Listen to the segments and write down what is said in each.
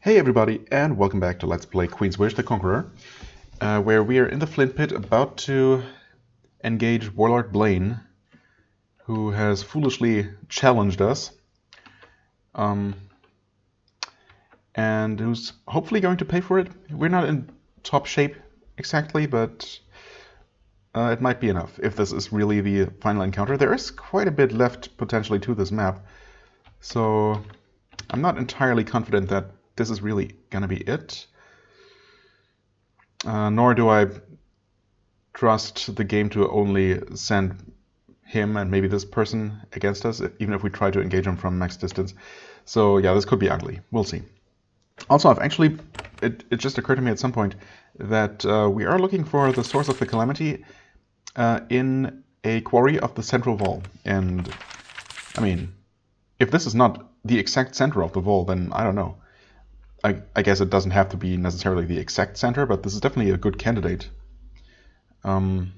Hey everybody, and welcome back to Let's Play Queen's Wish, the Conqueror, where we are in the Flint Pit about to engage Warlord Blaine, who has foolishly challenged us, and who's hopefully going to pay for it. We're not in top shape exactly, but it might be enough if this is really the final encounter. There is quite a bit left potentially to this map, so I'm not entirely confident that this is really gonna be it. Nor do I trust the game to only send him and maybe this person against us, even if we try to engage him from max distance. So yeah, this could be ugly. We'll see. Also, it just occurred to me at some point that we are looking for the source of the calamity in a quarry of the central wall. And I mean, if this is not the exact center of the wall, then I don't know. I guess it doesn't have to be necessarily the exact center, but this is definitely a good candidate. As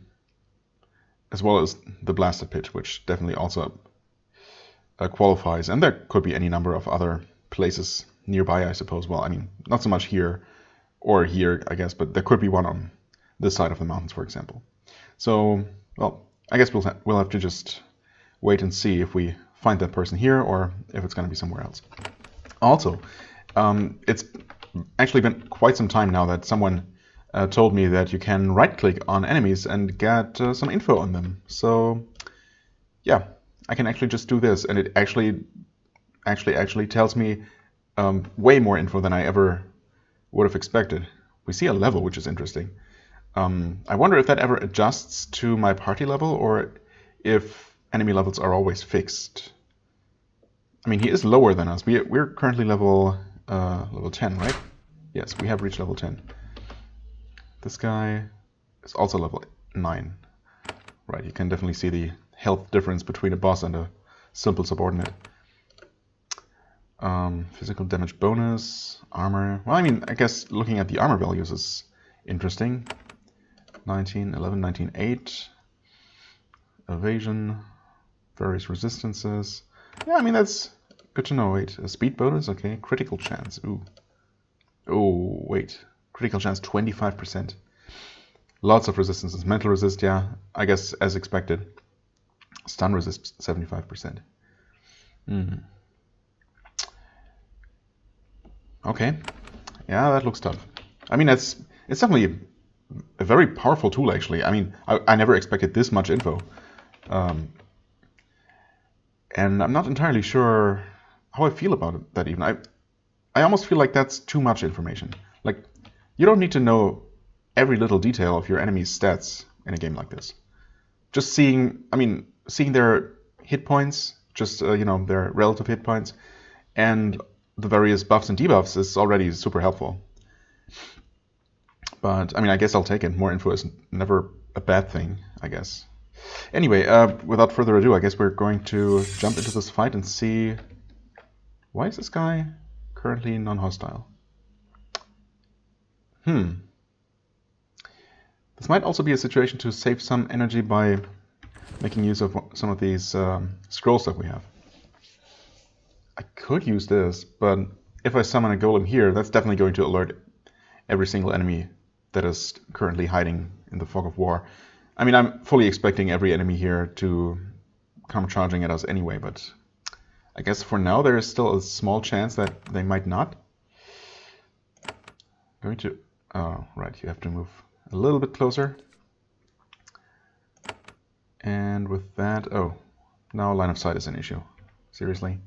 well as the Blasted Pit, which definitely also qualifies. And there could be any number of other places nearby, I suppose. Well, I mean, not so much here or here, I guess, but there could be one on this side of the mountains, for example. So, well, I guess we'll have to just wait and see if we find that person here or if it's going to be somewhere else. Also, it's actually been quite some time now that someone told me that you can right-click on enemies and get some info on them. So, yeah, I can actually just do this, and it actually tells me way more info than I ever would have expected. We see a level, which is interesting. I wonder if that ever adjusts to my party level, or if enemy levels are always fixed. I mean, he is lower than us. We're currently level 10, right? Yes, we have reached level 10. This guy is also level 9. Right, you can definitely see the health difference between a boss and a simple subordinate. Physical damage bonus, armor. Well, I mean, I guess looking at the armor values is interesting. 19, 11, 19, 8. Evasion, various resistances. Yeah, I mean, that's good to know. Wait, a speed bonus? Okay, critical chance. Ooh. Oh, wait. Critical chance 25%. Lots of resistances. Mental resist, yeah, I guess as expected. Stun resist 75%. Okay. Yeah, that looks tough. I mean, it's definitely a very powerful tool, actually. I mean, I never expected this much info. And I'm not entirely sure how I feel about that even. I almost feel like that's too much information. Like, you don't need to know every little detail of your enemy's stats in a game like this. Just seeing their hit points, just, their relative hit points, and the various buffs and debuffs is already super helpful. But, I mean, I guess I'll take it. More info is never a bad thing, I guess. Anyway, without further ado, I guess we're going to jump into this fight and see... Why is this guy currently non-hostile? This might also be a situation to save some energy by making use of some of these scrolls that we have. I could use this, but if I summon a golem here, that's definitely going to alert every single enemy that is currently hiding in the fog of war. I mean, I'm fully expecting every enemy here to come charging at us anyway, but I guess for now there is still a small chance that they might not. Oh, right, you have to move a little bit closer. And with that, oh, now line of sight is an issue. Seriously?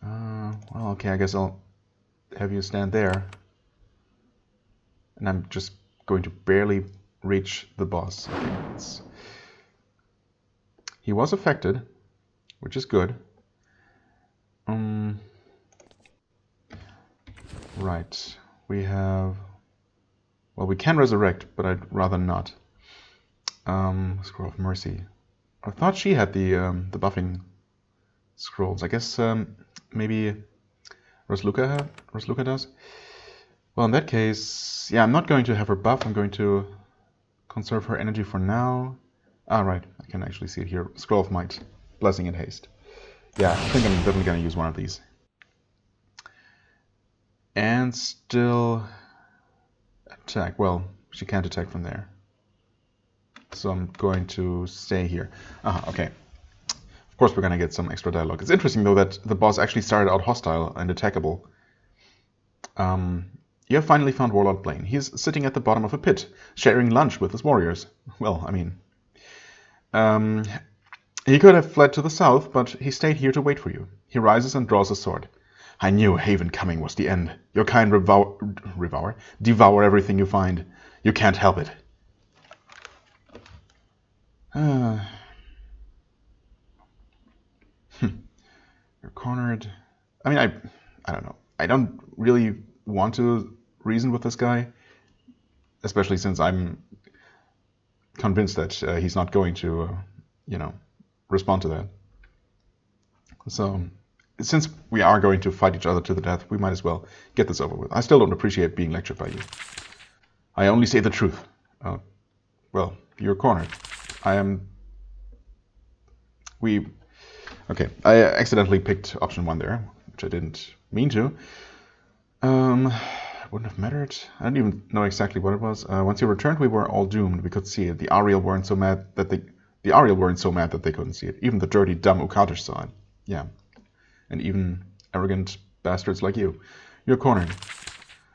Well, okay, I guess I'll have you stand there. And I'm just going to barely reach the boss. Okay, he was affected, which is good. Right, we have... Well, we can resurrect, but I'd rather not. Scroll of Mercy. I thought she had the buffing scrolls. I guess maybe Rosluka does. Well, in that case, yeah, I'm not going to have her buff. I'm going to conserve her energy for now. Ah, right, I can actually see it here. Scroll of Might, Blessing and Haste. Yeah, I think I'm definitely going to use one of these. And still attack. Well, she can't attack from there. So I'm going to stay here. Okay. Of course we're going to get some extra dialogue. It's interesting, though, that the boss actually started out hostile and attackable. You have finally found Warlord Blaine. He's sitting at the bottom of a pit, sharing lunch with his warriors. Well, I mean... he could have fled to the south, but he stayed here to wait for you. He rises and draws a sword. I knew Haven coming was the end. Your kind devour everything you find. You can't help it. You're cornered. I mean, I don't know. I don't really want to reason with this guy, especially since I'm convinced that he's not going to, respond to that. So, since we are going to fight each other to the death, we might as well get this over with. I still don't appreciate being lectured by you. I only say the truth. Well, you're cornered. Okay, I accidentally picked option 1 there, which I didn't mean to. Wouldn't have mattered. I don't even know exactly what it was. Once you returned, we were all doomed. We could see it. The Ariel weren't so mad that they couldn't see it. Even the dirty, dumb Ukatish saw it. Yeah. And even arrogant bastards like you. You're cornered.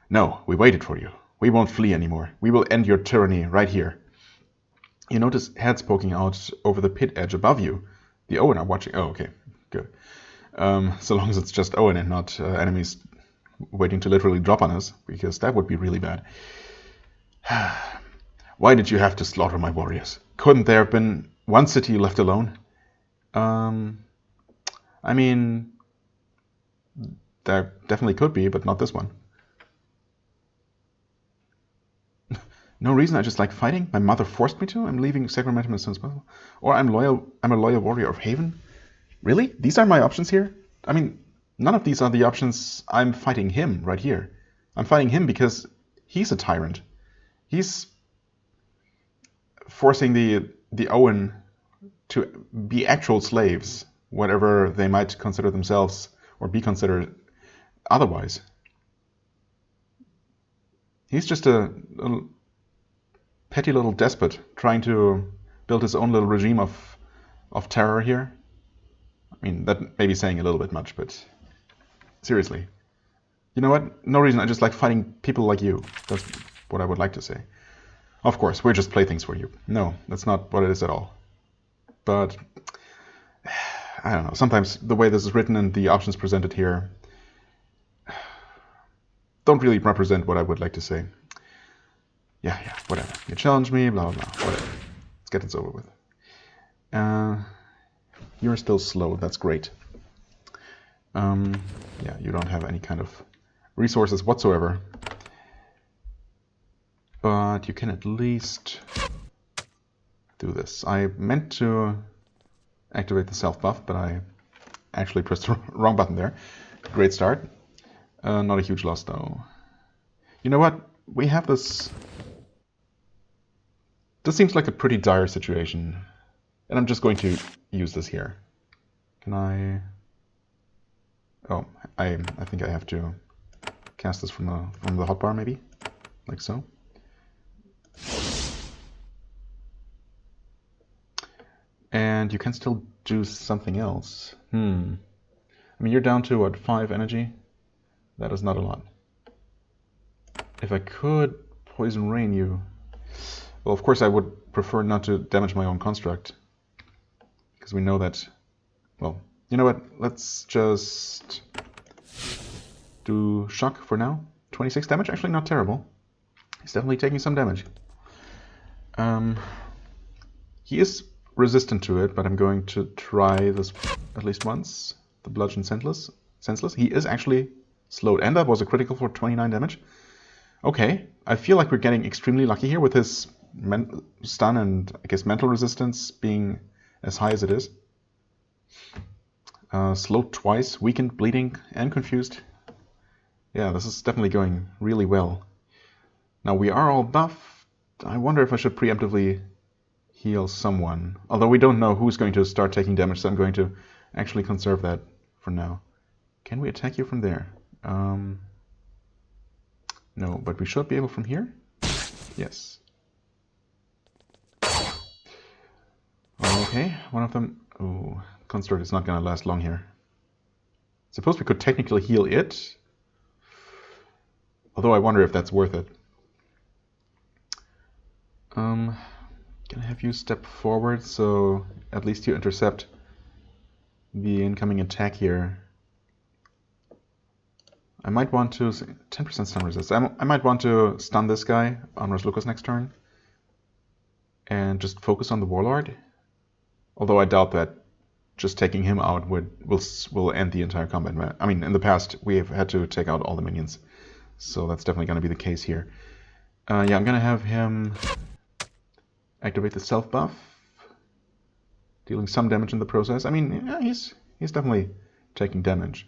No, we waited for you. We won't flee anymore. We will end your tyranny right here. You notice heads poking out over the pit edge above you. The Owen are watching. Oh, okay. Good. So long as it's just Owen and not enemies waiting to literally drop on us, because that would be really bad. Why did you have to slaughter my warriors? Couldn't there have been one city left alone? I mean, there definitely could be, but not this one. No reason, I just like fighting. My mother forced me to. I'm leaving Sacramentum as soon as possible. Or I'm a loyal warrior of Haven. Really? These are my options here? I mean, none of these are the options. I'm fighting him right here. I'm fighting him because he's a tyrant. He's forcing the Owen to be actual slaves, whatever they might consider themselves or be considered otherwise. He's just a petty little despot trying to build his own little regime of terror here. I mean, that may be saying a little bit much, but seriously. You know what? No reason, I just like fighting people like you. That's what I would like to say. Of course, we're just playthings for you. No, that's not what it is at all. But, I don't know, sometimes the way this is written and the options presented here don't really represent what I would like to say. Yeah, whatever. You challenge me, blah, blah, blah, whatever. Let's get this over with. You're still slow, that's great. Yeah, you don't have any kind of resources whatsoever. But you can at least do this. I meant to activate the self buff, but I actually pressed the wrong button there. Great start. Not a huge loss though. You know what? We have this... This seems like a pretty dire situation. And I'm just going to use this here. Can I... Oh, I think I have to cast this from the hotbar maybe? Like so. And you can still do something else. I mean, you're down to, what, 5 energy? That is not a lot. If I could poison rain you... Well, of course I would prefer not to damage my own construct. Because we know that... Well, you know what? Let's just do shock for now. 26 damage, actually not terrible. He's definitely taking some damage. He is resistant to it, but I'm going to try this at least once. The bludgeon senseless. He is actually slowed, and that was a critical for 29 damage. Okay, I feel like we're getting extremely lucky here with his stun and I guess mental resistance being as high as it is. Slowed twice, weakened, bleeding, and confused. Yeah, this is definitely going really well. Now we are all buff. I wonder if I should preemptively heal someone. Although we don't know who's going to start taking damage, so I'm going to actually conserve that for now. Can we attack you from there? No, but we should be able from here? Yes. Okay, one of them... Oh, Construct is not going to last long here. Suppose we could technically heal it. Although I wonder if that's worth it. Can I have you step forward so at least you intercept the incoming attack here? I might want to... 10% stun resist. I might want to stun this guy on Rosluka's next turn. And just focus on the Warlord. Although I doubt that just taking him out will end the entire combat. I mean, in the past, we have had to take out all the minions. So that's definitely going to be the case here. Yeah, I'm going to have him activate the self buff. Dealing some damage in the process. I mean, yeah, he's definitely taking damage.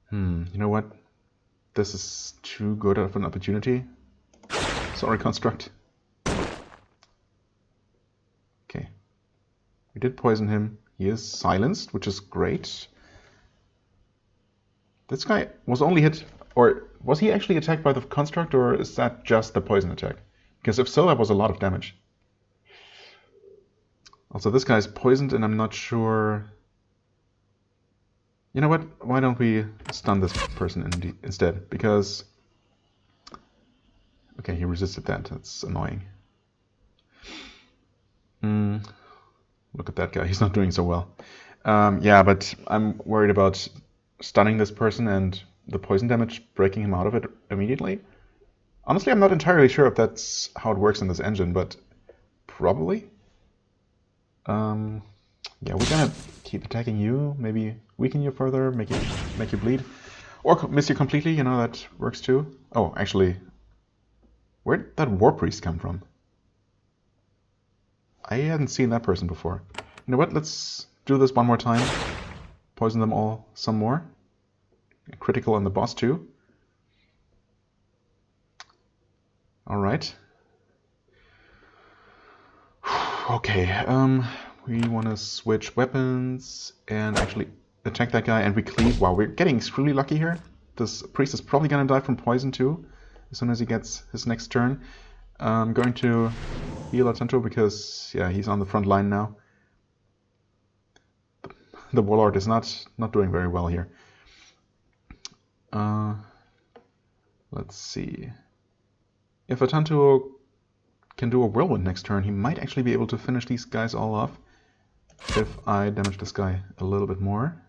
You know what? This is too good of an opportunity. Sorry, Construct. Okay. We did poison him. He is silenced, which is great. This guy was only hit... Or was he actually attacked by the Construct, or is that just the poison attack? Because if so, that was a lot of damage. Also, this guy's poisoned, and I'm not sure... You know what? Why don't we stun this person instead? Because... Okay, he resisted that. That's annoying. Look at that guy. He's not doing so well. Yeah, but I'm worried about stunning this person and the poison damage breaking him out of it immediately. Honestly, I'm not entirely sure if that's how it works in this engine, but probably. Yeah, we're gonna keep attacking you, maybe weaken you further, make you bleed. Or miss you completely, you know, that works too. Oh, actually, where'd that War Priest come from? I hadn't seen that person before. You know what, let's do this one more time. Poison them all some more. Critical on the boss too. Alright. Okay, we want to switch weapons and actually attack that guy, and we cleave. Wow, we're getting extremely lucky here. This priest is probably going to die from poison too, as soon as he gets his next turn. I'm going to heal Atantuo because, yeah, he's on the front line now. The Warlord is not doing very well here. Let's see. If Atantuo can do a whirlwind next turn, he might actually be able to finish these guys all off if I damage this guy a little bit more.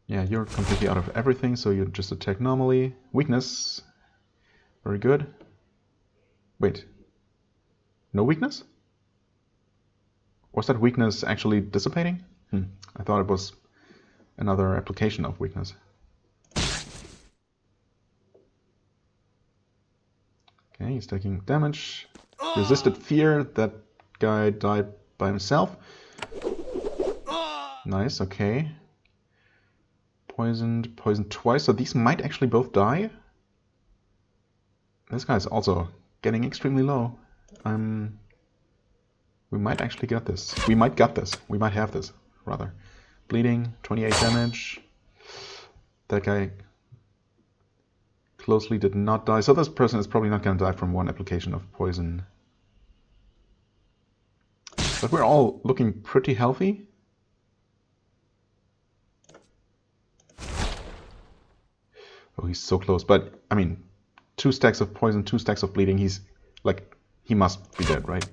Yeah, you're completely out of everything, so you just attack normally. Weakness. Very good. Wait. No weakness? Was that weakness actually dissipating? I thought it was another application of weakness. Okay, he's taking damage. Resisted fear. That guy died by himself. Nice, okay. Poisoned twice, so these might actually both die. This guy's also getting extremely low. We might actually get this. We might get this. We might have this, rather. Bleeding, 28 damage. That guy closely did not die. So this person is probably not going to die from one application of poison. But we're all looking pretty healthy. Oh, he's so close. But, I mean, 2 stacks of poison, 2 stacks of bleeding. He's, like, he must be dead, right?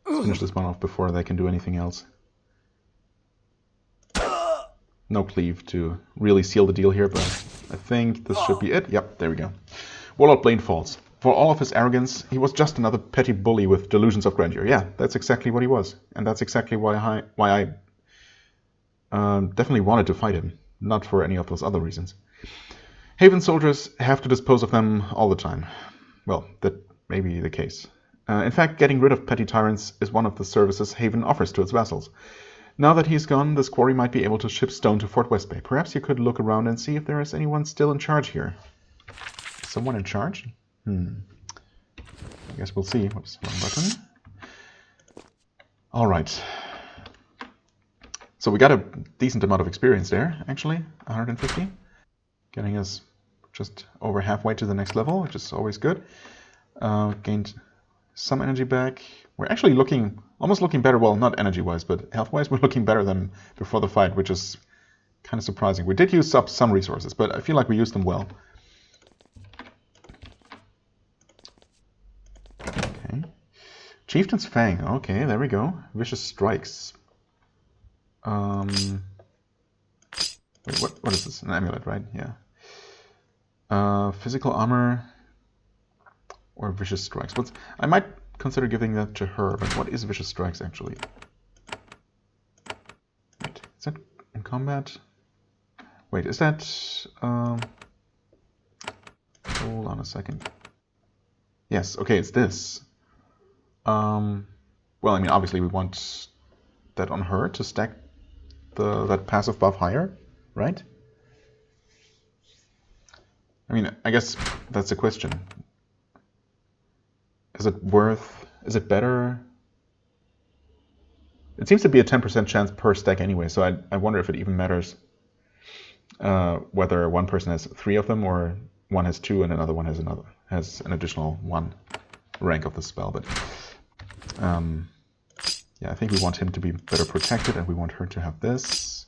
Let's finish this one off before they can do anything else. No cleave to really seal the deal here, but I think this should be it. Yep, there we go. Warlord Blaine falls. For all of his arrogance, he was just another petty bully with delusions of grandeur. Yeah, that's exactly what he was. And that's exactly why I definitely wanted to fight him. Not for any of those other reasons. Haven soldiers have to dispose of them all the time. Well, that may be the case. In fact, getting rid of petty tyrants is one of the services Haven offers to its vassals. Now that he's gone, this quarry might be able to ship stone to Fort West Bay. Perhaps you could look around and see if there is anyone still in charge here. Someone in charge? I guess we'll see. Whoops, wrong button. All right. So we got a decent amount of experience there, actually, 150. Getting us just over halfway to the next level, which is always good. Gained some energy back. We're actually almost looking better, well, not energy-wise, but health-wise, we're looking better than before the fight, which is kind of surprising. We did use up some resources, but I feel like we used them well. Okay. Chieftain's Fang. Okay, there we go. Vicious Strikes. Wait, what is this? An amulet, right? Yeah. Physical armor or Vicious Strikes. I might consider giving that to her, but what is Vicious Strikes actually? Wait, is that in combat? Wait, is that... hold on a second. Yes, okay, it's this. Well, I mean, obviously we want that on her to stack that passive buff higher, right? I mean, I guess that's the question. Is it better? It seems to be a 10% chance per stack anyway, so I wonder if it even matters whether one person has 3 of them or one has 2 and another one has an additional 1 rank of the spell. But yeah, I think we want him to be better protected and we want her to have this.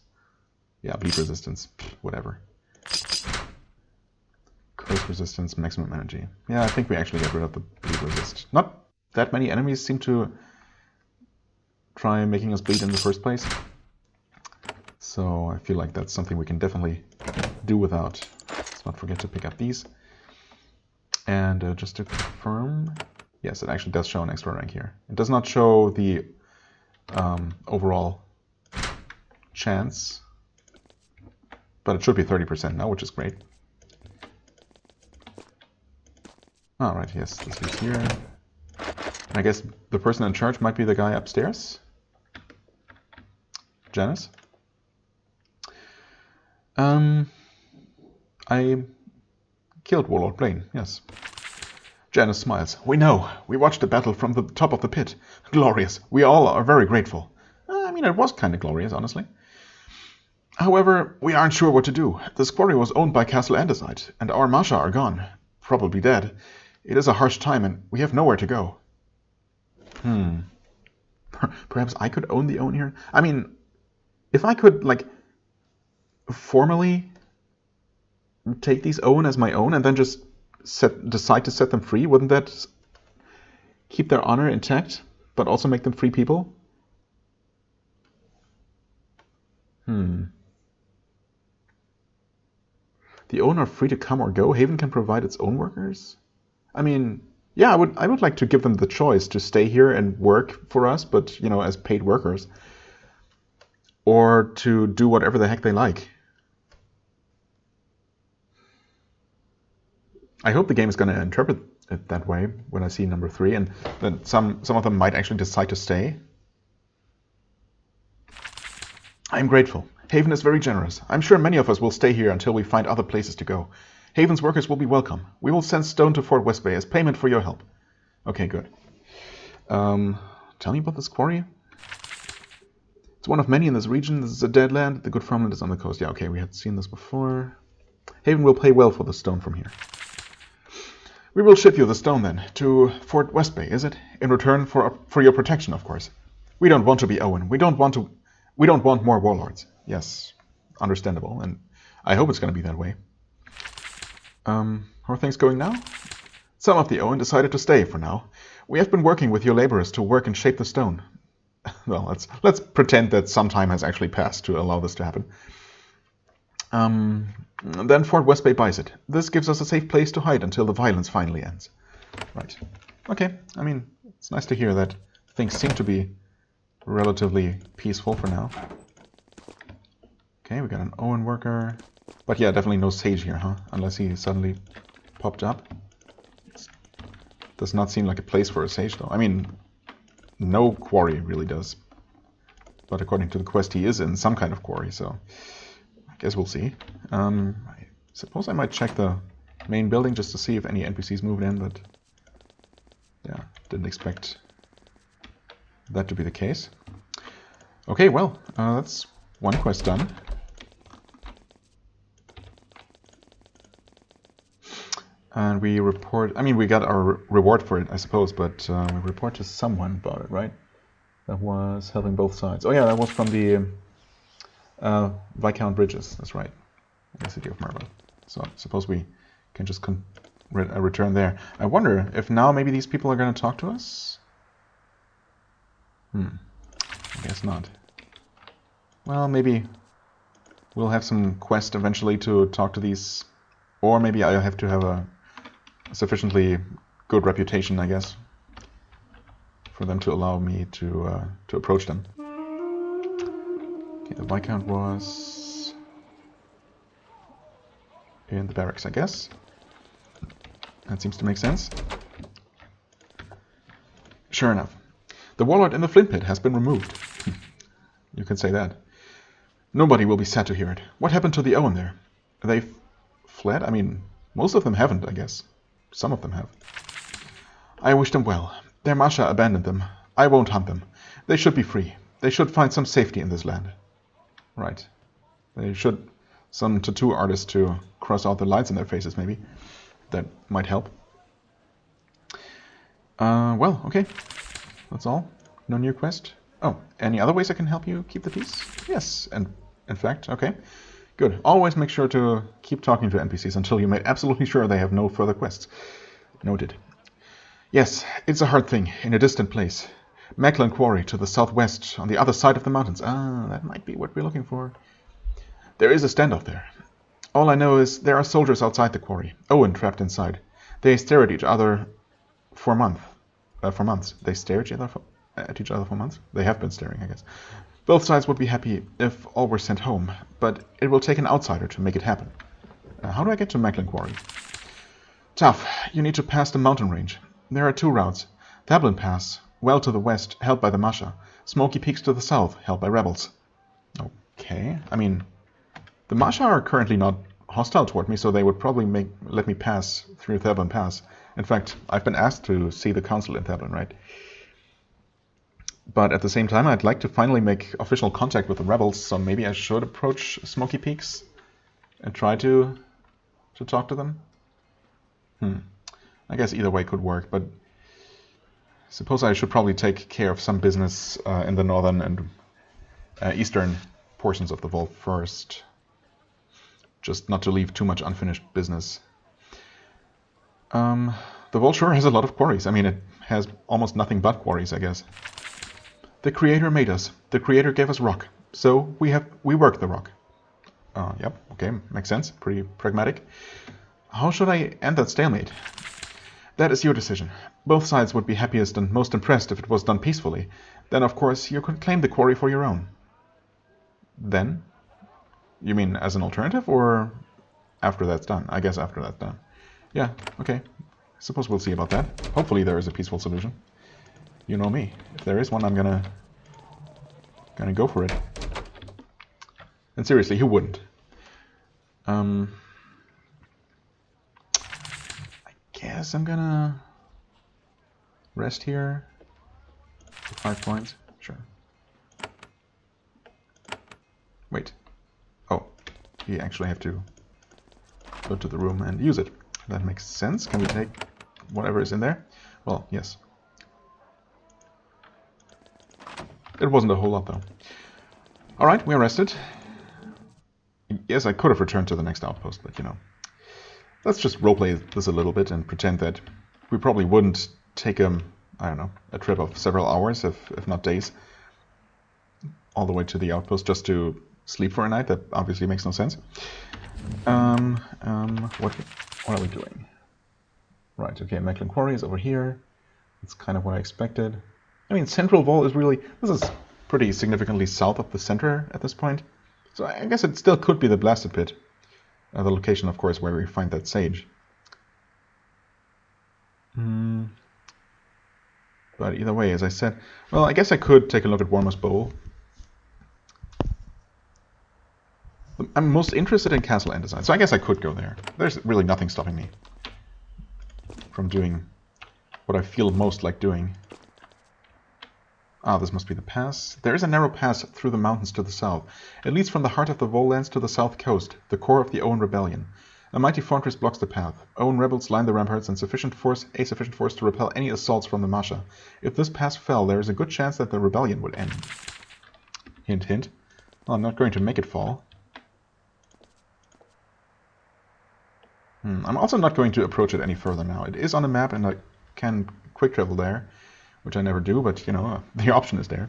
Yeah, bleed resistance, whatever. Curse resistance, maximum energy. Yeah, I think we actually get rid of the bleed resist. Not that many enemies seem to try making us bleed in the first place. So I feel like that's something we can definitely do without. Let's not forget to pick up these. And just to confirm, yes, it actually does show an extra rank here. It does not show the overall chance, but it should be 30% now, which is great. All right, yes, this is here. And I guess the person in charge might be the guy upstairs. Janice? I killed Warlord Blaine, yes. Janice smiles. We know. We watched the battle from the top of the pit. Glorious. We all are very grateful. I mean, it was kind of glorious, honestly. However, we aren't sure what to do. This quarry was owned by Castle Andesite, and our Masha are gone. Probably dead. It is a harsh time, and we have nowhere to go. Perhaps I could own the own here? I mean, if I could, like, formally take these own as my own and then just decide to set them free, wouldn't that keep their honor intact, but also make them free people? The own are free to come or go. Haven can provide its own workers? I mean, yeah, I would like to give them the choice to stay here and work for us, but, you know, as paid workers. Or to do whatever the heck they like. I hope the game is going to interpret it that way when I see number 3, and that some of them might actually decide to stay. I'm grateful. Haven is very generous. I'm sure many of us will stay here until we find other places to go. Haven's workers will be welcome. We will send stone to Fort West Bay as payment for your help. Okay, good. Tell me about this quarry. It's one of many in this region. This is a dead land. The good farmland is on the coast. Yeah, okay, we had seen this before. Haven will pay well for the stone from here. We will ship you the stone then, to Fort West Bay, is it? In return for your protection, of course. We don't want to be Owen. We don't want more warlords. Yes, understandable, and I hope it's going to be that way. How are things going now? Some of the Owen decided to stay for now. We have been working with your laborers to work and shape the stone. Well, let's pretend that some time has actually passed to allow this to happen. Then Fort West Bay buys it. This gives us a safe place to hide until the violence finally ends. Right. Okay, I mean, it's nice to hear that things seem to be relatively peaceful for now. Okay, we got an Owen worker. But yeah, definitely no sage here, huh? Unless he suddenly popped up. Does not seem like a place for a sage, though. I mean, no quarry really does. But according to the quest, he is in some kind of quarry, so I guess we'll see. I suppose I might check the main building just to see if any NPCs moved in, but yeah, didn't expect that to be the case. Okay, well, that's one quest done. And we report, I mean, we got our reward for it, I suppose, but we report to someone about it, right? That was helping both sides. Oh yeah, that was from the Viscount Bridges, that's right. The city of Marble. So I suppose we can just return there. I wonder if now maybe these people are going to talk to us? I guess not. Well, maybe we'll have some quest eventually to talk to these, or maybe I'll have to have a sufficiently good reputation, I guess, for them to allow me to approach them. Okay, the Viscount was in the barracks, I guess. That seems to make sense. Sure enough. The warlord in the flint pit has been removed. You can say that. Nobody will be sad to hear it. What happened to the Owen there? They fled? I mean, most of them haven't, I guess. Some of them have. I wish them well. Their Masha abandoned them. I won't hunt them. They should be free. They should find some safety in this land. Right. They should... Some tattoo artists to cross out the lines in their faces, maybe. That might help. Well, okay. That's all. No new quest. Oh, any other ways I can help you keep the peace? Yes, and in fact, okay. Good. Always make sure to keep talking to NPCs until you made absolutely sure they have no further quests. Noted. Yes, it's a hard thing, in a distant place. Macklin Quarry to the southwest, on the other side of the mountains. Ah, that might be what we're looking for. There is a standoff there. All I know is there are soldiers outside the quarry. Owen trapped inside. They stare at each other for months. They stare at each other for months? They have been staring, I guess. Both sides would be happy if all were sent home, but it will take an outsider to make it happen. How do I get to Macklin Quarry? Tough. You need to pass the mountain range. There are two routes. Tablin Pass, well to the west, held by the Masha. Smoky Peaks to the south, held by rebels. Okay. I mean, the Masha are currently not hostile toward me, so they would probably let me pass through Tablin Pass. In fact, I've been asked to see the council in Tablin, right? But at the same time, I'd like to finally make official contact with the rebels, so maybe I should approach Smoky Peaks and try to talk to them. I guess either way could work, but I suppose I should probably take care of some business in the northern and eastern portions of the vault first. Just not to leave too much unfinished business. The vault sure has a lot of quarries. I mean, it has almost nothing but quarries, I guess. The Creator made us. The Creator gave us rock. So we work the rock. Yep, okay, makes sense. Pretty pragmatic. How should I end that stalemate? That is your decision. Both sides would be happiest and most impressed if it was done peacefully. Then, of course, you could claim the quarry for your own. Then? You mean as an alternative, or after that's done? I guess after that's done. Yeah, okay. I suppose we'll see about that. Hopefully there is a peaceful solution. You know me. If there is one, I'm gonna go for it. And seriously, who wouldn't? I guess I'm gonna rest here for 5 points. Sure. Wait. Oh, we actually have to go to the room and use it. That makes sense. Can we take whatever is in there? Well, yes. It wasn't a whole lot, though. Alright, we're rested. Yes, I could have returned to the next outpost, but, you know. Let's just roleplay this a little bit and pretend that we probably wouldn't take, I don't know, a trip of several hours, if not days, all the way to the outpost just to sleep for a night. That obviously makes no sense. What are we doing? Right, okay, Macklin Quarry is over here. That's kind of what I expected. I mean, Central Vault is really... This is pretty significantly south of the center at this point. So I guess it still could be the Blasted Pit. The location, of course, where we find that sage. But either way, as I said... Well, I guess I could take a look at Warmer's Bowl. I'm most interested in Castle Endesign, so I guess I could go there. There's really nothing stopping me from doing what I feel most like doing. Ah, this must be the pass. There is a narrow pass through the mountains to the south. It leads from the heart of the Vollands to the south coast, the core of the Owen Rebellion. A mighty fortress blocks the path. Owen rebels line the ramparts and a sufficient force to repel any assaults from the Masha. If this pass fell, there is a good chance that the rebellion would end. Hint, hint. Well, I'm not going to make it fall. I'm also not going to approach it any further now. It is on the map and I can quick travel there, which I never do, but you know, the option is there.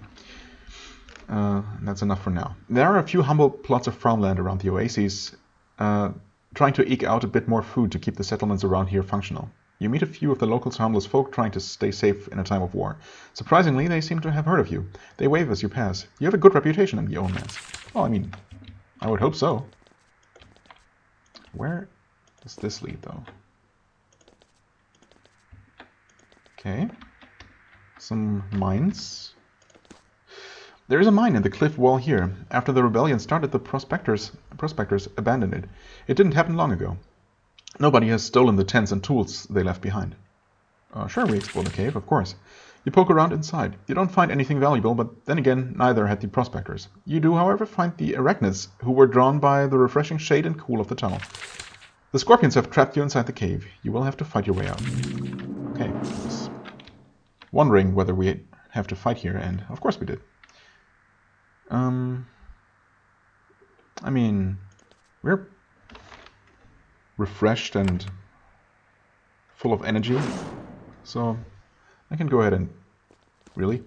That's enough for now. There are a few humble plots of farmland around the oases, trying to eke out a bit more food to keep the settlements around here functional. You meet a few of the locals' harmless folk trying to stay safe in a time of war. Surprisingly, they seem to have heard of you. They wave as you pass. You have a good reputation in the Ownlands. Well, I mean, I would hope so. Where does this lead, though? Okay. Some mines. There is a mine in the cliff wall here. After the rebellion started, the prospectors abandoned it. It didn't happen long ago. Nobody has stolen the tents and tools they left behind. Sure, we explore the cave, of course. You poke around inside. You don't find anything valuable, but then again, neither had the prospectors. You do, however, find the arachnids, who were drawn by the refreshing shade and cool of the tunnel. The scorpions have trapped you inside the cave. You will have to fight your way out. Okay. Just wondering whether we have to fight here, and of course we did. I mean, we're refreshed and full of energy, so I can go ahead and... Really?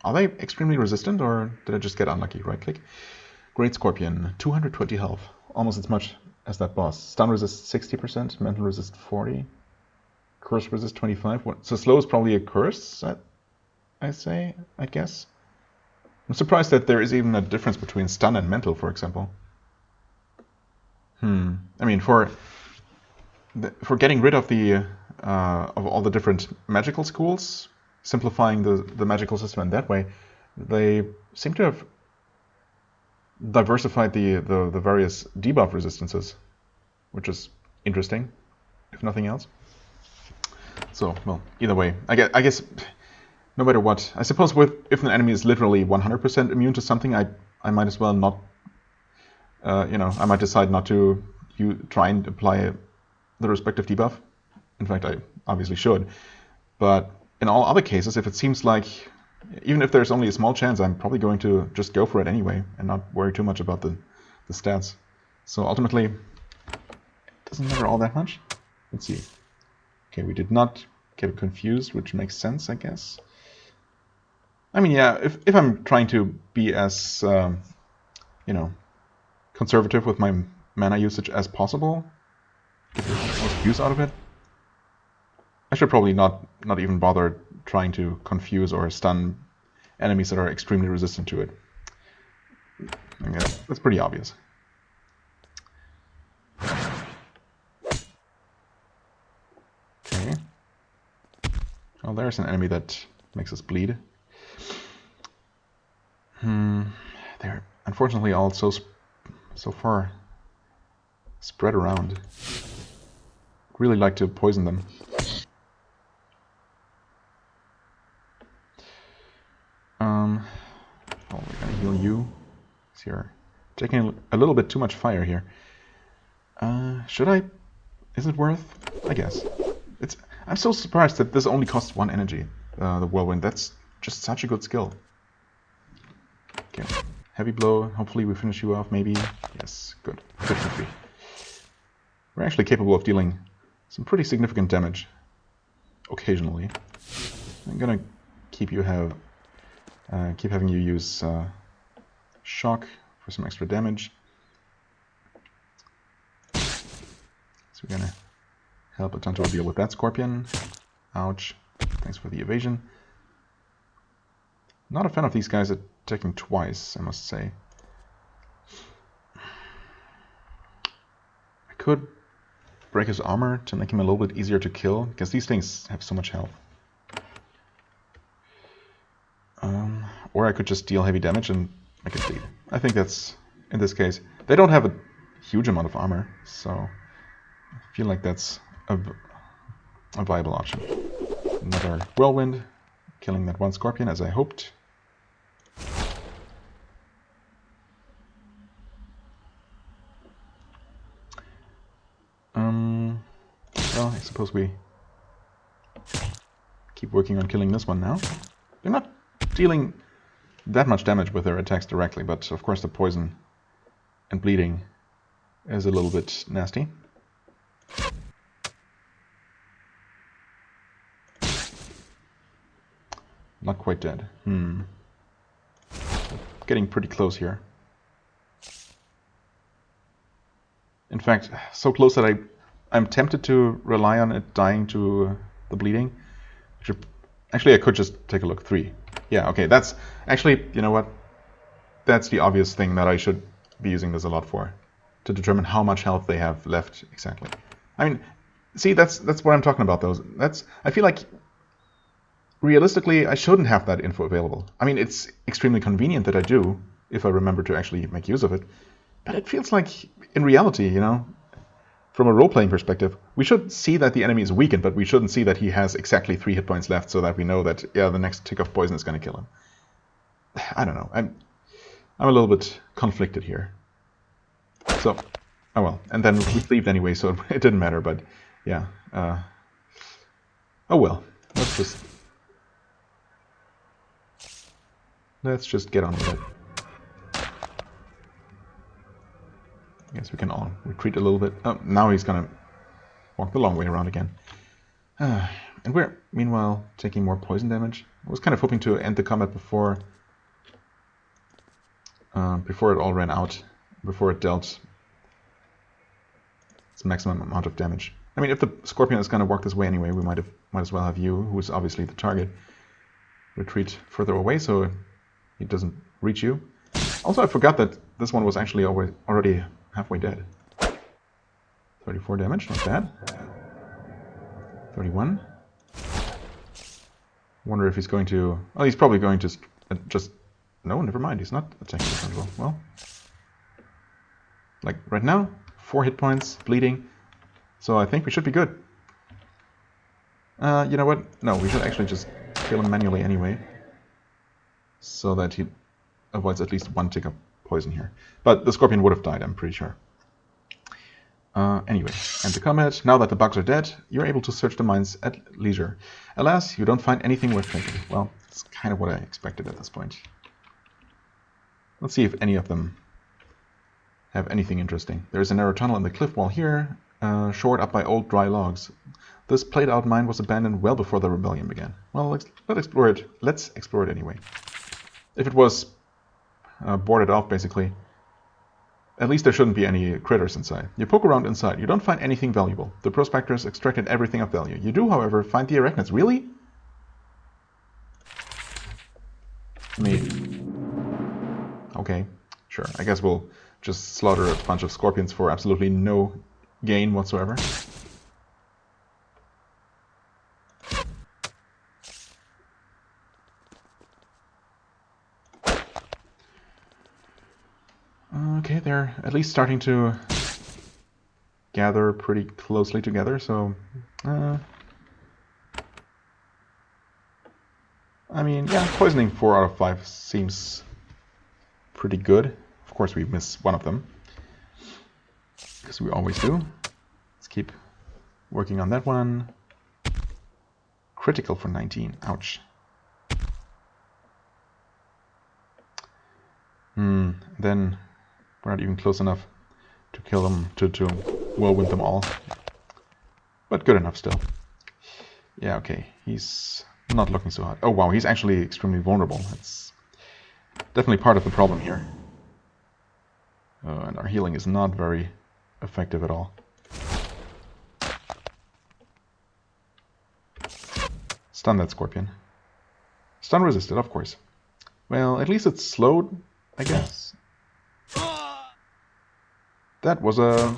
Are they extremely resistant, or did I just get unlucky? Right click. Great Scorpion, 220 health, almost as much as that boss. Stun resist 60%, mental resist 40, curse resist 25. So slow is probably a curse, I guess. I'm surprised that there is even a difference between stun and mental, for example. I mean, for getting rid of the of all the different magical schools, simplifying the magical system in that way, they seem to have diversified the various debuff resistances, which is interesting, if nothing else. So, well, either way, I guess no matter what, I suppose if an enemy is literally 100% immune to something, I might as well not, I might decide not to try and apply the respective debuff. In fact, I obviously should. But in all other cases, if it seems like, even if there's only a small chance, I'm probably going to just go for it anyway and not worry too much about the stats. So ultimately, it doesn't matter all that much. Let's see. Okay, we did not get confused, which makes sense, I guess. I mean, yeah, if I'm trying to be as, conservative with my mana usage as possible, get the most use out of it, I should probably not even bother trying to confuse or stun enemies that are extremely resistant to it. I mean, that's pretty obvious. Okay. Oh, there's an enemy that makes us bleed. They're unfortunately all so far spread around. Really like to poison them. Oh, we're gonna heal you. So you're taking a little bit too much fire here. Should I? Is it worth? I guess. I'm so surprised that this only costs 1 energy. The whirlwind. That's just such a good skill. Okay. Heavy blow. Hopefully we finish you off. Maybe. Yes. Good. 53. We're actually capable of dealing some pretty significant damage occasionally. I'm gonna keep having you use shock for some extra damage. So we're gonna help Atantuo deal with that scorpion. Ouch. Thanks for the evasion. Not a fan of these guys attacking twice, I must say. I could break his armor to make him a little bit easier to kill, because these things have so much health. Or I could just deal heavy damage and make it bleed. I think that's, in this case, they don't have a huge amount of armor, so I feel like that's a viable option. Another whirlwind. killing that one scorpion as I hoped. Well, I suppose we keep working on killing this one now. They're not dealing that much damage with their attacks directly, but of course the poison and bleeding is a little bit nasty. Not quite dead. Getting pretty close here. In fact, so close that I'm tempted to rely on it dying to the bleeding. Actually, I could just take a look. 3. Yeah, okay, that's... Actually, you know what? That's the obvious thing that I should be using this a lot for. To determine how much health they have left exactly. I mean, see, that's what I'm talking about, though. I feel like, realistically, I shouldn't have that info available. I mean, it's extremely convenient that I do, if I remember to actually make use of it. But it feels like, in reality, you know, from a role-playing perspective, we should see that the enemy is weakened, but we shouldn't see that he has exactly 3 hit points left so that we know that, yeah, the next tick of poison is going to kill him. I don't know. I'm a little bit conflicted here. So, oh well. And then we sleeved anyway, so it didn't matter, but yeah. Oh well. Let's just get on with it. I guess we can all retreat a little bit. Oh, now he's gonna walk the long way around again. And we're, meanwhile, taking more poison damage. I was kind of hoping to end the combat before it all ran out, before it dealt its maximum amount of damage. I mean, if the scorpion is gonna walk this way anyway, we might as well have you, who's obviously the target, retreat further away so he doesn't reach you. Also, I forgot that this one was actually already halfway dead. 34 damage, not bad. 31. Wonder if he's going to... Oh, he's probably going to just... No, never mind, he's not attacking the control. Well, like right now, 4 hit points, bleeding. So I think we should be good. You know what? No, we should actually just kill him manually anyway. So that he avoids at least 1 tick of poison here. But the scorpion would have died, I'm pretty sure. Anyway, end the combat. Now that the bugs are dead, you're able to search the mines at leisure. Alas, you don't find anything worth taking. Well, it's kind of what I expected at this point. Let's see if any of them have anything interesting. There's a narrow tunnel in the cliff wall here, shored up by old dry logs. This played-out mine was abandoned well before the rebellion began. Well, let's explore it. Let's explore it anyway. If it was boarded off, basically, at least there shouldn't be any critters inside. You poke around inside. You don't find anything valuable. The prospectors extracted everything of value. You do, however, find the arachnids. Really? Maybe. Okay, sure. I guess we'll just slaughter a bunch of scorpions for absolutely no gain whatsoever. Okay, they're at least starting to gather pretty closely together, so... I mean, yeah, poisoning 4 out of 5 seems pretty good. Of course, we miss one of them, because we always do. Let's keep working on that one. Critical for 19. Ouch. Then we're not even close enough to kill them, to whirlwind them all. But good enough still. Yeah, okay. He's not looking so hot. Oh wow, he's actually extremely vulnerable. That's definitely part of the problem here. And our healing is not very effective at all. Stun that scorpion. Stun resisted, of course. Well, at least it's slowed, I guess. That was a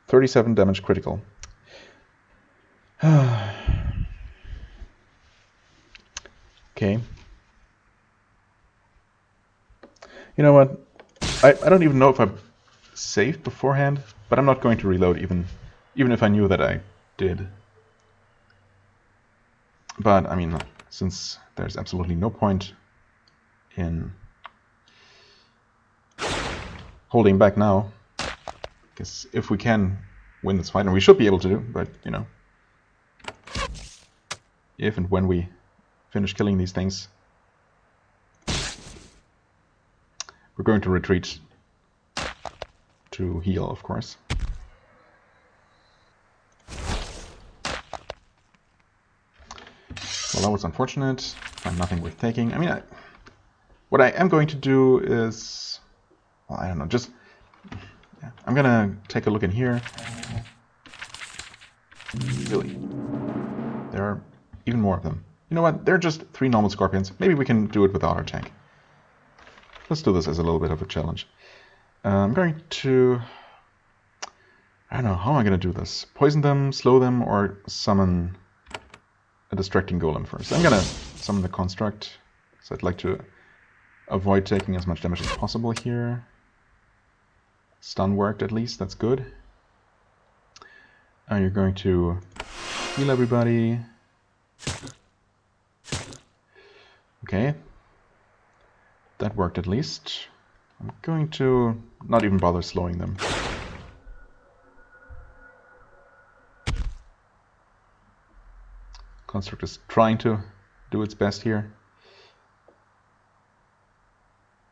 37 damage critical. Okay. You know what? I don't even know if I saved beforehand, but I'm not going to reload even if I knew that I did. But, I mean, since there's absolutely no point in holding back now. Because if we can win this fight, and we should be able to do, but you know, if and when we finish killing these things, we're going to retreat to heal, of course. Well, that was unfortunate. Find nothing worth taking. I mean, what I am going to do is, well, I don't know, just, yeah, I'm gonna take a look in here. Really, there are even more of them. You know what, they're just 3 normal scorpions. Maybe we can do it without our tank. Let's do this as a little bit of a challenge. I'm going to, I don't know, how am I going to do this? Poison them, slow them, or summon a distracting golem first? I'm going to summon the construct, so I'd like to avoid taking as much damage as possible here. Stun worked at least, that's good. You're going to heal everybody. Okay. That worked at least. I'm going to not even bother slowing them. Construct is trying to do its best here.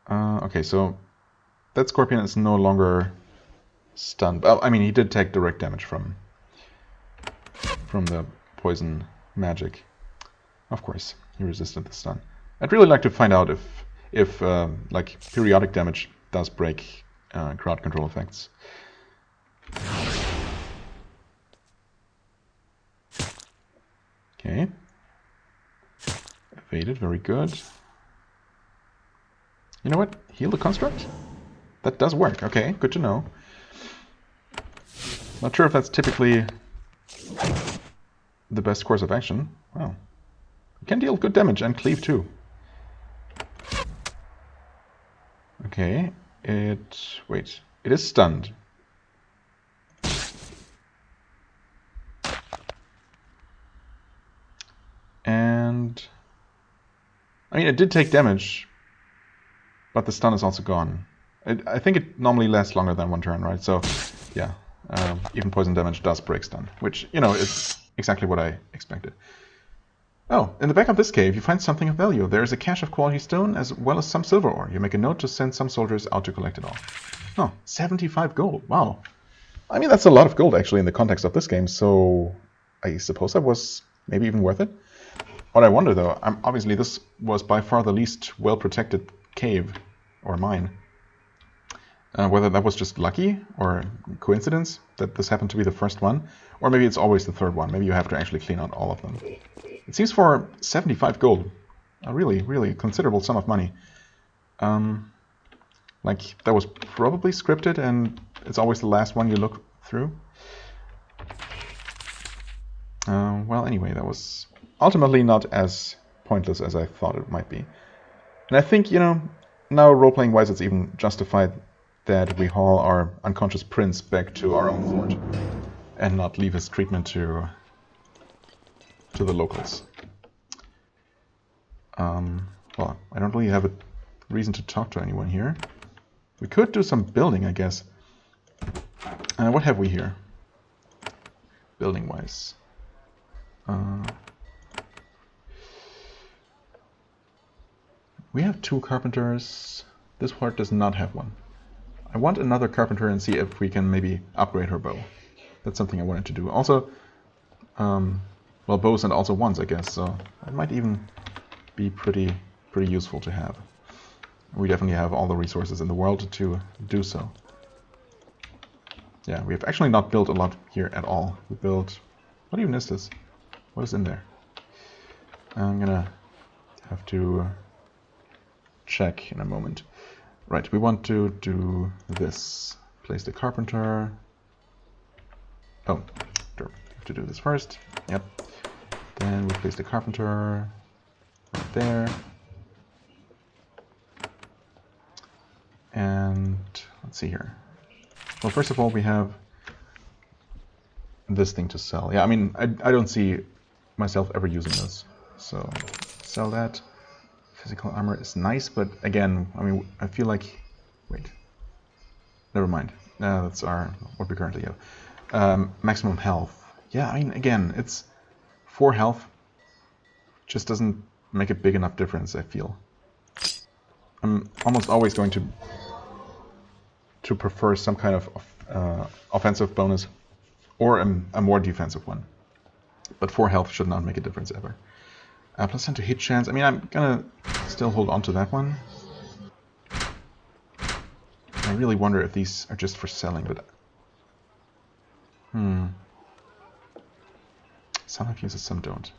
Okay, so that scorpion is no longer stunned. Well, I mean, he did take direct damage from the poison magic. Of course, he resisted the stun. I'd really like to find out if like periodic damage does break crowd control effects. Okay. Evaded, very good. You know what? Heal the construct? That does work. Okay, good to know. Not sure if that's typically the best course of action. Wow. It can deal good damage and cleave too. Okay, wait, it is stunned. And I mean, it did take damage, but the stun is also gone. I think it normally lasts longer than 1 turn, right? So, yeah, even poison damage does break stun, which, you know, is exactly what I expected. Oh, in the back of this cave, you find something of value. There is a cache of quality stone as well as some silver ore. You make a note to send some soldiers out to collect it all. Oh, 75 gold. Wow. I mean, that's a lot of gold, actually, in the context of this game, so I suppose that was maybe even worth it. What I wonder, though, obviously this was by far the least well-protected cave, or mine. Whether that was just lucky or coincidence that this happened to be the first one, or maybe it's always the third one. Maybe you have to actually clean out all of them. It seems for 75 gold, a really, really considerable sum of money. Like, that was probably scripted and it's always the last one you look through. Well, anyway, that was ultimately not as pointless as I thought it might be. And I think, you know, now role-playing-wise it's even justified that we haul our unconscious prince back to our own fort and not leave his treatment to the locals. Well, I don't really have a reason to talk to anyone here. We could do some building, I guess. What have we here? Building-wise. We have 2 carpenters. This part does not have one. I want another carpenter and see if we can maybe upgrade her bow. That's something I wanted to do. Also, well, bows and also wands, I guess, so it might even be pretty useful to have. We definitely have all the resources in the world to do so. Yeah, we have actually not built a lot here at all. We built... What even is this? What is in there? I'm gonna have to check in a moment. Right, we want to do this. Place the carpenter. Oh, sure. We have to do this first. Yep. Then we place the carpenter right there. And let's see here. Well, first of all, we have this thing to sell. Yeah, I mean, I don't see myself ever using this. So sell that. Physical armor is nice, but again, I mean, I feel like... Wait. Never mind. That's what we currently have. Maximum health. Yeah, I mean, again, it's 4 health. Just doesn't make a big enough difference, I feel. I'm almost always going to prefer some kind of offensive bonus or a more defensive one. But 4 health should not make a difference ever. Plus 10 to hit chance. I mean, I'm gonna still hold on to that one. I really wonder if these are just for selling, but... Some have uses, some don't.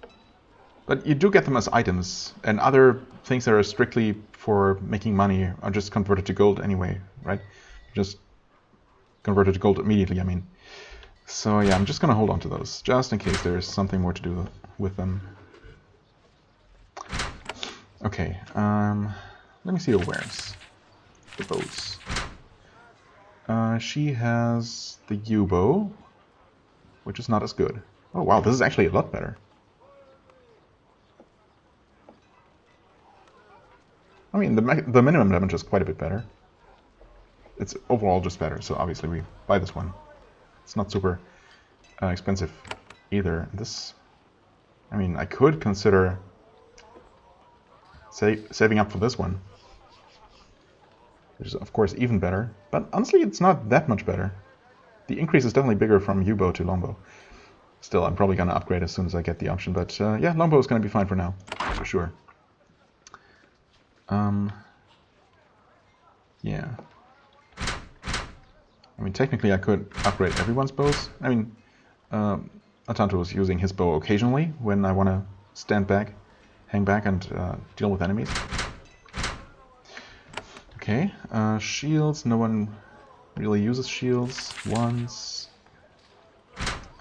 But you do get them as items, and other things that are strictly for making money are just converted to gold anyway, right? Just converted to gold immediately, I mean. So yeah, I'm just gonna hold on to those, just in case there's something more to do with them. Okay, let me see the wares. The bows. She has the U-bow, which is not as good. Oh wow, this is actually a lot better. I mean, the minimum damage is quite a bit better. It's overall just better, so obviously we buy this one. It's not super expensive either. This, I mean, I could consider saving up for this one, which is of course even better, but honestly it's not that much better. The increase is definitely bigger from U-bow to longbow. Still, I'm probably going to upgrade as soon as I get the option, but yeah, longbow is going to be fine for now, for sure. Yeah. I mean, technically I could upgrade everyone's bows. I mean, Atantuo is using his bow occasionally when I want to stand back, hang back and deal with enemies. Okay, shields, no one really uses shields. Wands.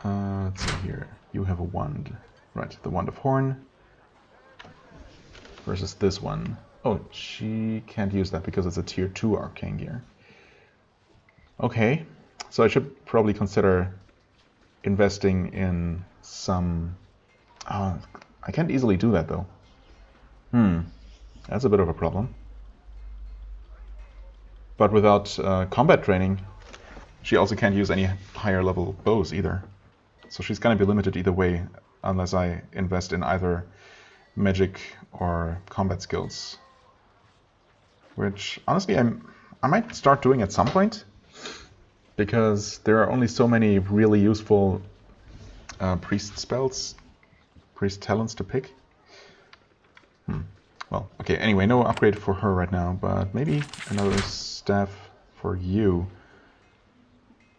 Let's see here, you have a wand. Right, the Wand of Horn. Versus this one. Oh, she can't use that because it's a tier 2 arcane gear. Okay, so I should probably consider investing in some... I can't easily do that though. That's a bit of a problem. But without combat training, she also can't use any higher level bows either. So she's gonna be limited either way, unless I invest in either magic or combat skills. Which, honestly, I might start doing at some point, because there are only so many really useful priest spells, priest talents to pick. Well, okay, anyway, no upgrade for her right now, but maybe another staff for you.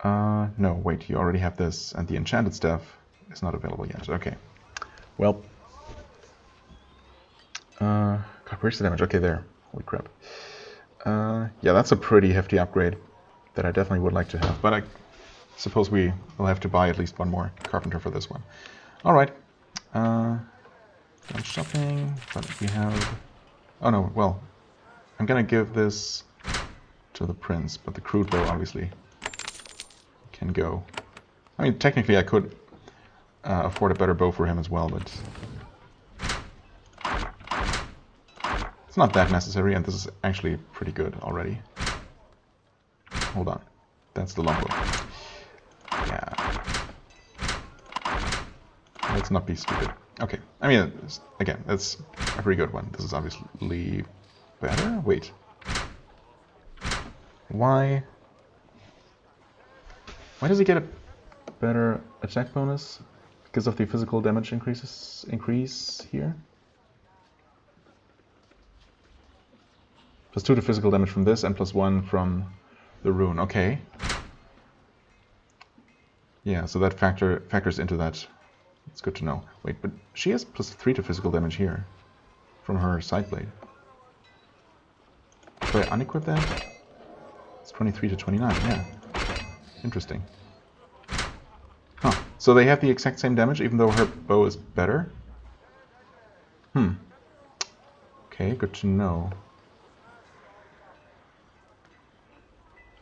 No, wait, you already have this, and the enchanted staff is not available yet. Okay, well, God, where's the damage? Okay, there. Holy crap. Yeah, that's a pretty hefty upgrade that I definitely would like to have, but I suppose we will have to buy at least one more carpenter for this one. Alright. Done shopping, but we have... Oh no, well, I'm gonna give this to the prince, but the crude bow obviously can go. I mean, technically I could afford a better bow for him as well, but it's not that necessary, and this is actually pretty good already. Hold on, that's the longbow. Yeah. Let's not be stupid. Okay, I mean, again, that's a pretty good one. This is obviously better? Wait. Why does he get a better attack bonus? Because of the physical damage increase here? +2 to physical damage from this and +1 from the rune. Okay. Yeah, so that factors into that. It's good to know. Wait, but she has +3 to physical damage here from her side blade. Do I unequip that? It's 23 to 29, yeah. Interesting. Huh. So they have the exact same damage even though her bow is better? Okay, good to know.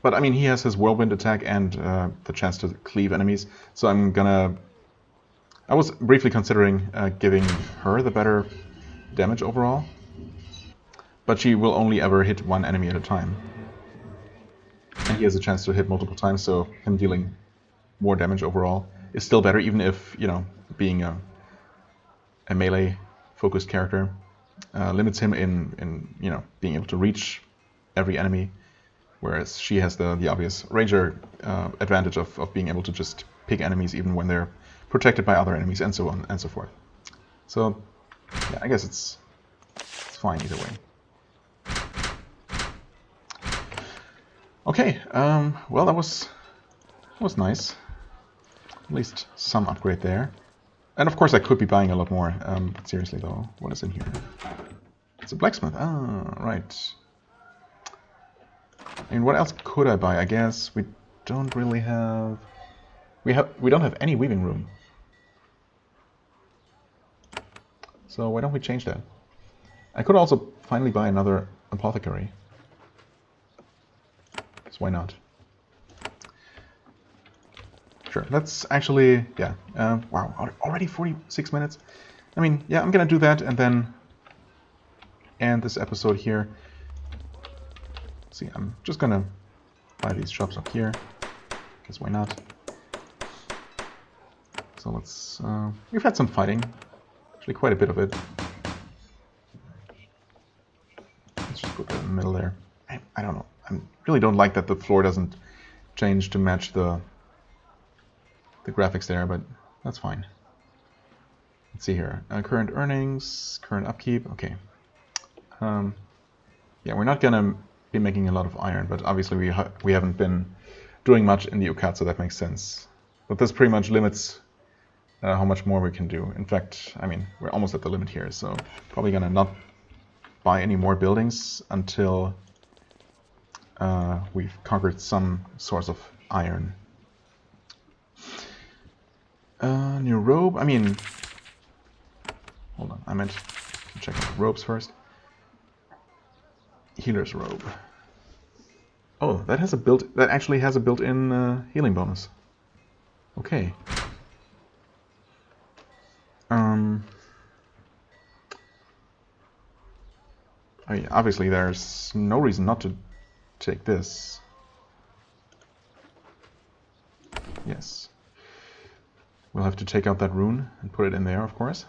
But I mean, he has his whirlwind attack and the chance to cleave enemies, so I'm gonna... I was briefly considering giving her the better damage overall, but she will only ever hit one enemy at a time. And he has a chance to hit multiple times, so him dealing more damage overall is still better, even if, you know, being a melee-focused character limits him in you know, being able to reach every enemy, whereas she has the obvious ranger advantage of being able to just pick enemies even when they're protected by other enemies, and so on and so forth. So, yeah, I guess it's fine either way. Okay, well, that was nice. At least some upgrade there. And of course I could be buying a lot more. But seriously though, what is in here? It's a blacksmith. Ah, right. And what else could I buy? I guess we don't really have... We don't have any weaving room. So why don't we change that? I could also finally buy another apothecary. So why not? Sure, let's actually, yeah. Wow, already 46 minutes. I mean, yeah, I'm gonna do that and then end this episode here. See, I'm just gonna buy these shops up here, because why not? So let's, we've had some fighting, actually quite a bit of it. Let's just go to the middle there. I don't know, I really don't like that the floor doesn't change to match the graphics there, but that's fine. Let's see here. Current earnings, current upkeep. Okay. Yeah, we're not gonna be making a lot of iron, but obviously we haven't been doing much in the UCAT, so that makes sense. But this pretty much limits how much more we can do. In fact, I mean, we're almost at the limit here, so probably gonna not buy any more buildings until we've conquered some source of iron. New robe. I mean, hold on. I meant to check out robes first. Healer's robe. Oh, that has a that actually has a built-in healing bonus. Okay. I mean, obviously, there's no reason not to take this. Yes. We'll have to take out that rune and put it in there, of course.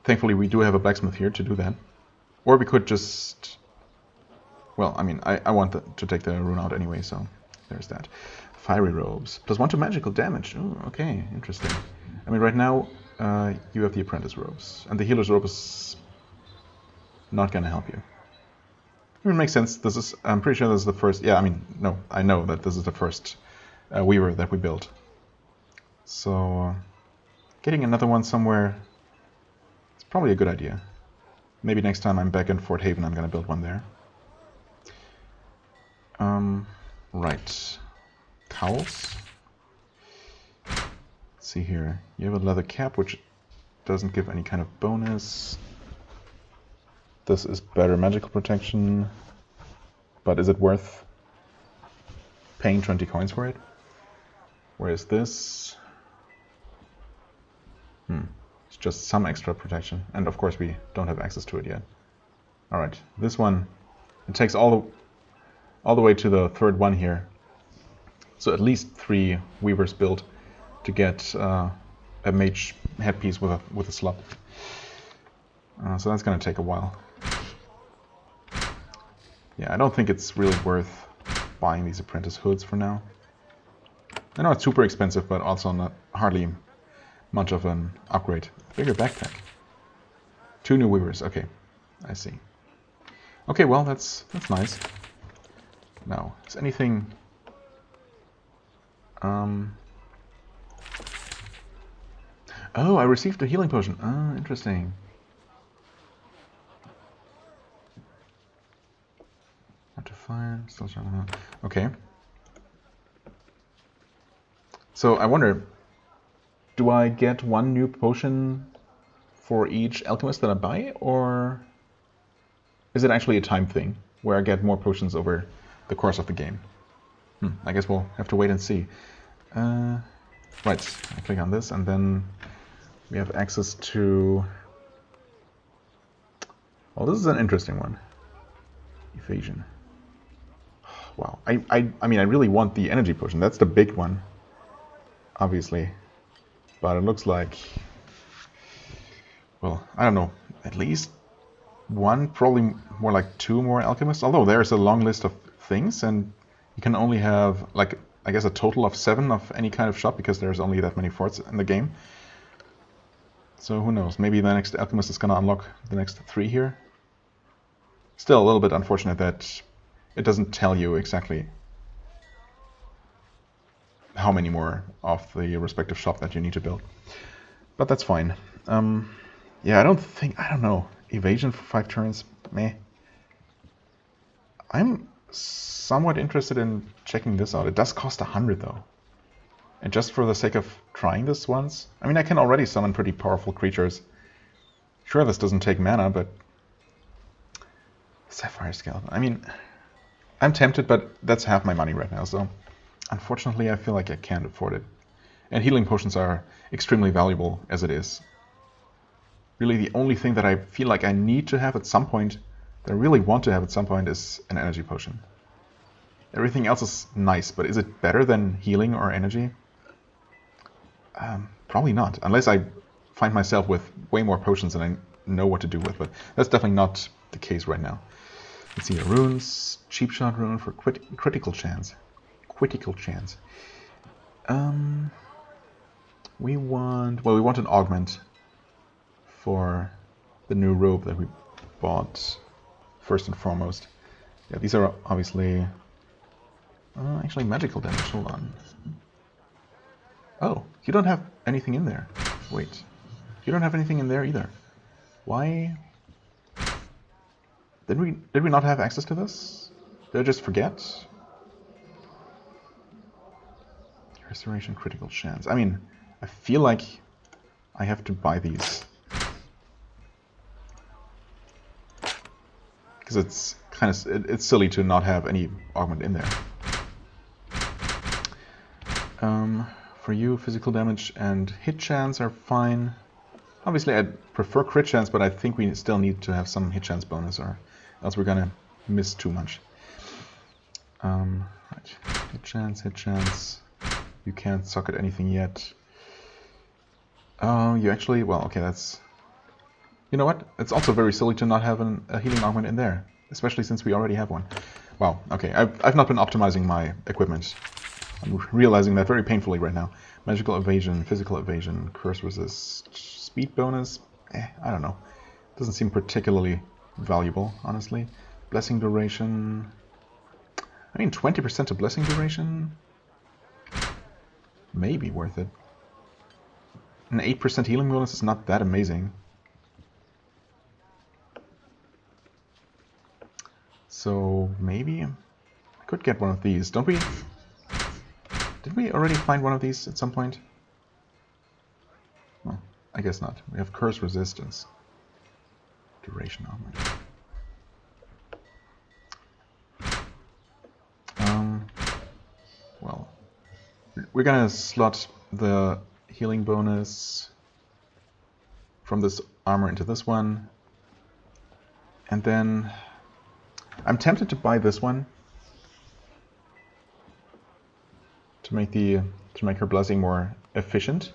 Thankfully, we do have a blacksmith here to do that. Or we could just... Well, I mean, I want to take the rune out anyway, so there's that. Fiery robes. +1 to magical damage. Oh, okay, interesting. I mean, right now, you have the apprentice robes. And the healer's robe is not going to help you. I mean, it makes sense. This is... I'm pretty sure this is the first... Yeah, I mean, no, I know that this is the first... weaver that we built. So getting another one somewhere is probably a good idea. Maybe next time I'm back in Fort Haven I'm gonna build one there. Right. Cowls. Let's see here. You have a leather cap which doesn't give any kind of bonus. This is better magical protection. But is it worth paying 20 coins for it? Whereas this... It's just some extra protection. And of course we don't have access to it yet. Alright, this one, it takes all the way to the third one here. So at least 3 weavers built to get a mage headpiece with a slot. So that's going to take a while. Yeah, I don't think it's really worth buying these apprentice hoods for now. I know it's super expensive, but also not hardly much of an upgrade. Bigger backpack. 2 new weavers. Okay, I see. Okay, well that's nice. Now, is anything? Oh, I received a healing potion. Ah, interesting. Not to fire. Still trying. Okay. So I wonder, do I get 1 new potion for each alchemist that I buy, or is it actually a time thing where I get more potions over the course of the game? I guess we'll have to wait and see. Right, I click on this and then We have access to... Well, this is an interesting one. Evasion. Wow. I mean, I really want the energy potion. That's the big one, obviously. But it looks like... Well, I don't know. At least one, probably more like 2 more alchemists. Although there's a long list of things, and you can only have, like, I guess a total of 7 of any kind of shop, because there's only that many forts in the game. So who knows? Maybe the next alchemist is going to unlock the next 3 here. Still a little bit unfortunate that it doesn't tell you exactly how many more of the respective shop that you need to build. But that's fine. Yeah, I don't know. Evasion for 5 turns? Meh. I'm somewhat interested in checking this out. It does cost 100 though. And just for the sake of trying this once, I mean, I can already summon pretty powerful creatures. Sure, this doesn't take mana, but... Sapphire Skeleton. I mean, I'm tempted, but that's half my money right now, so... Unfortunately, I feel like I can't afford it. And healing potions are extremely valuable as it is. Really, the only thing that I feel like I need to have at some point, that I really want to have at some point, is an energy potion. Everything else is nice, but is it better than healing or energy? Probably not, unless I find myself with way more potions than I know what to do with, but that's definitely not the case right now. Let's see here, runes, cheap shot rune for critical chance. Critical chance. We want an augment for the new robe that we bought first and foremost. Yeah, these are obviously actually magical damage. Hold on. Oh, you don't have anything in there. Wait, you don't have anything in there either. Why? Did we not have access to this? Did I just forget? Restoration critical chance. I mean, I feel like I have to buy these. Because it's kind of it's silly to not have any augment in there. For you, physical damage and hit chance are fine. Obviously, I'd prefer crit chance, but I think we still need to have some hit chance bonus, or else we're gonna miss too much. Right. Hit chance. You can't socket anything yet. You actually, well, okay, that's... You know what? It's also very silly to not have a healing augment in there, especially since we already have one. Wow, okay, I've not been optimizing my equipment. I'm realizing that very painfully right now. Magical evasion, physical evasion, curse resist, speed bonus, I don't know. Doesn't seem particularly valuable, honestly. Blessing duration... I mean, 20% of blessing duration... Maybe worth it. An 8% healing bonus is not that amazing. So maybe I could get one of these. Don't we? Did we already find one of these at some point? Well, I guess not. We have curse resistance. Duration armor. Well, we're gonna slot the healing bonus from this armor into this one, and then I'm tempted to buy this one to make her blessing more efficient,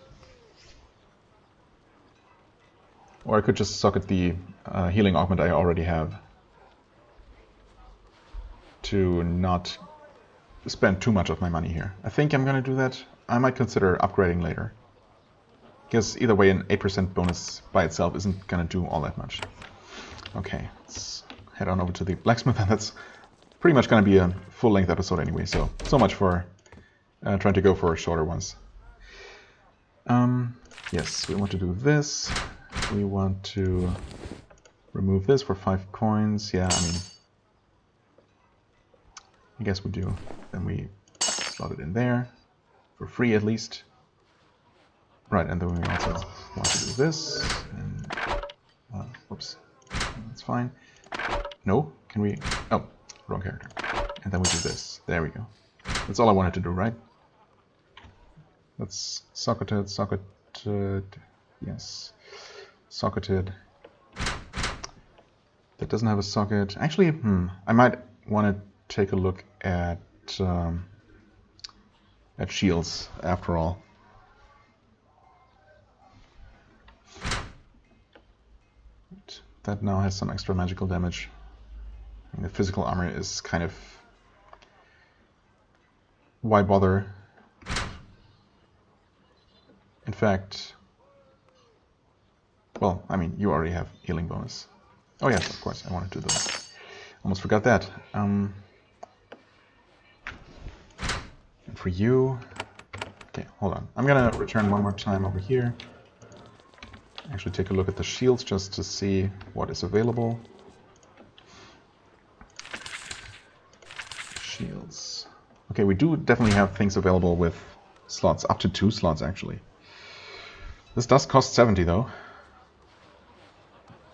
or I could just socket the healing augment I already have to not spend too much of my money here. I think I'm gonna do that. I might consider upgrading later, because either way an 8% bonus by itself isn't gonna do all that much. Okay, let's head on over to the blacksmith, and that's pretty much gonna be a full-length episode anyway, so much for trying to go for shorter ones. Yes, we want to do this. We want to remove this for 5 coins. Yeah, I mean, I guess we do. Then we slot it in there, for free at least. Right, and then we also want to do this. And, whoops, that's fine. No, can we? Oh, wrong character. And then we do this. There we go. That's all I wanted to do, right? Let's socketed. Yes. Socketed. That doesn't have a socket. Actually, I might want to take a look at shields after all. That now has some extra magical damage. And the physical armor is kind of... why bother? In fact... well, I mean, you already have healing bonus. Oh yes, of course, I wanted to do that. Almost forgot that. And for you... okay, hold on. I'm gonna return one more time over here. Actually take a look at the shields just to see what is available. Shields. Okay, we do definitely have things available with slots, up to 2 slots actually. This does cost 70 though.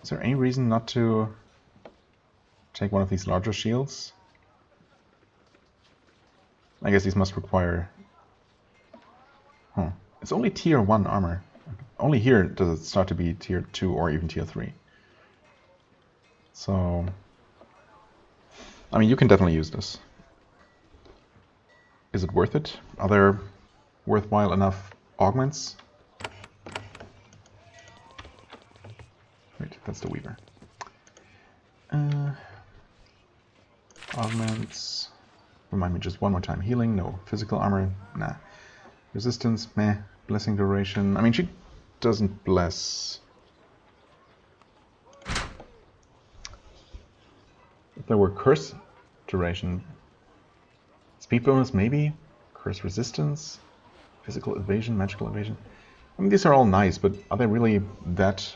Is there any reason not to take one of these larger shields? I guess these must require... it's only tier 1 armor. Only here does it start to be tier 2 or even tier 3. So... I mean, you can definitely use this. Is it worth it? Are there worthwhile enough augments? Wait, that's the Weaver. Augments. Remind me just one more time. Healing? No. Physical armor? Nah. Resistance? Meh. Blessing duration? I mean, she doesn't bless. If there were curse duration. Speed bonus, maybe? Curse resistance? Physical evasion? Magical evasion? I mean, these are all nice, but are they really that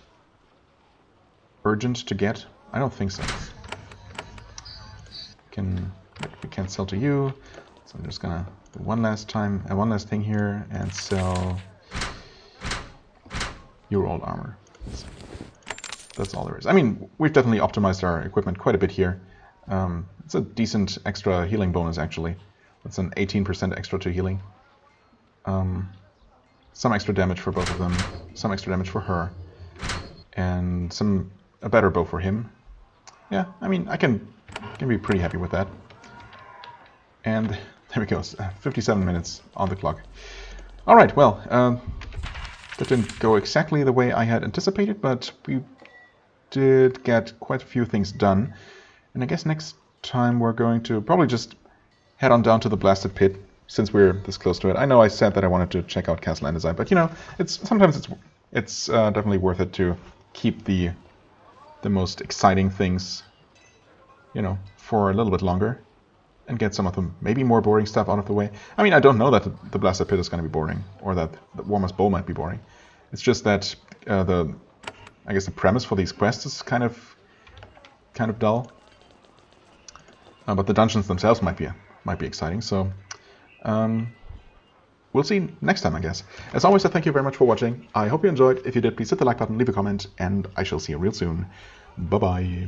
urgent to get? I don't think so. We can't sell to you, so I'm just gonna do one last thing here and sell your old armor. That's all there is. I mean, we've definitely optimized our equipment quite a bit here. It's a decent extra healing bonus actually. It's an 18% extra to healing. Some extra damage for both of them, some extra damage for her, and a better bow for him. Yeah, I mean, I can be pretty happy with that. And there we go, 57 minutes on the clock. All right, well, that didn't go exactly the way I had anticipated, but we did get quite a few things done. And I guess next time we're going to probably just head on down to the Blasted Pit, since we're this close to it. I know I said that I wanted to check out Castle Design, but you know, sometimes it's definitely worth it to keep the most exciting things, you know, for a little bit longer, and get some of the maybe more boring stuff out of the way. I mean, I don't know that the Blasted Pit is going to be boring, or that the Warmer's Bow might be boring. It's just that I guess the premise for these quests is kind of dull. But the dungeons themselves might be exciting. So we'll see next time, I guess. As always, I thank you very much for watching. I hope you enjoyed. If you did, please hit the like button, leave a comment, and I shall see you real soon. Bye bye.